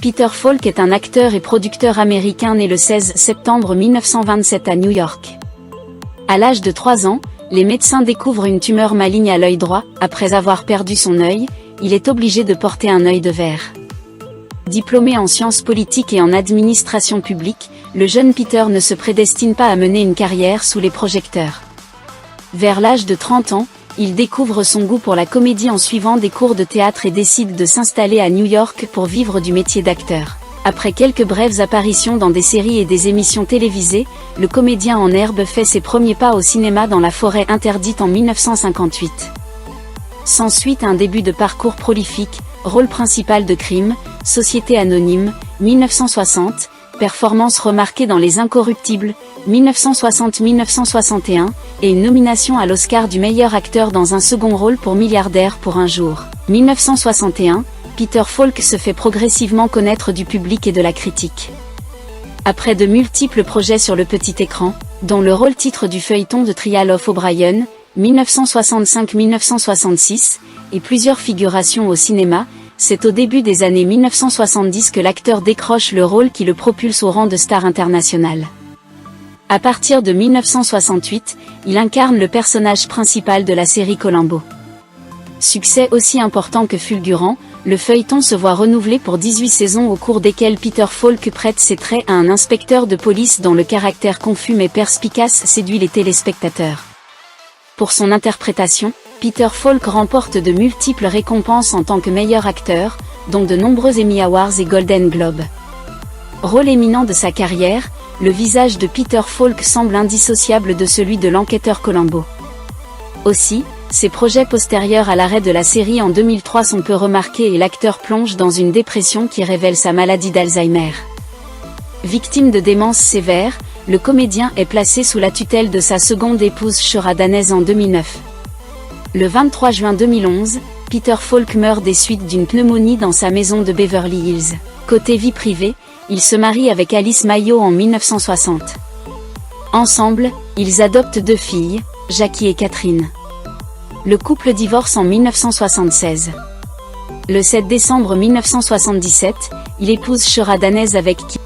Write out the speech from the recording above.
Peter Falk est un acteur et producteur américain né le 16 septembre 1927 à New York. À l'âge de 3 ans, les médecins découvrent une tumeur maligne à l'œil droit. Après avoir perdu son œil, il est obligé de porter un œil de verre. Diplômé en sciences politiques et en administration publique, le jeune Peter ne se prédestine pas à mener une carrière sous les projecteurs. Vers l'âge de 30 ans, il découvre son goût pour la comédie en suivant des cours de théâtre et décide de s'installer à New York pour vivre du métier d'acteur. Après quelques brèves apparitions dans des séries et des émissions télévisées, le comédien en herbe fait ses premiers pas au cinéma dans La Forêt interdite en 1958. S'ensuit un début de parcours prolifique, rôle principal de Crime, Société anonyme, 1960, performance remarquée dans Les Incorruptibles, 1960-1961, et une nomination à l'Oscar du meilleur acteur dans un second rôle pour Milliardaire pour un jour, 1961, Peter Falk se fait progressivement connaître du public et de la critique. Après de multiples projets sur le petit écran, dont le rôle-titre du feuilleton de Trial of O'Brien, 1965-1966, et plusieurs figurations au cinéma, c'est au début des années 1970 que l'acteur décroche le rôle qui le propulse au rang de star internationale. À partir de 1968, il incarne le personnage principal de la série Columbo. Succès aussi important que fulgurant, le feuilleton se voit renouvelé pour 18 saisons au cours desquelles Peter Falk prête ses traits à un inspecteur de police dont le caractère confus mais perspicace séduit les téléspectateurs. Pour son interprétation, Peter Falk remporte de multiples récompenses en tant que meilleur acteur, dont de nombreux Emmy Awards et Golden Globe. Rôle éminent de sa carrière, le visage de Peter Falk semble indissociable de celui de l'enquêteur Columbo. Aussi, ses projets postérieurs à l'arrêt de la série en 2003 sont peu remarqués et l'acteur plonge dans une dépression qui révèle sa maladie d'Alzheimer. Victime de démence sévère, le comédien est placé sous la tutelle de sa seconde épouse Shora Dannez en 2009. Le 23 juin 2011, Peter Falk meurt des suites d'une pneumonie dans sa maison de Beverly Hills. Côté vie privée, il se marie avec Alice Mayo en 1960. Ensemble, ils adoptent 2 filles, Jackie et Catherine. Le couple divorce en 1976. Le 7 décembre 1977, il épouse Shora Dannez avec qui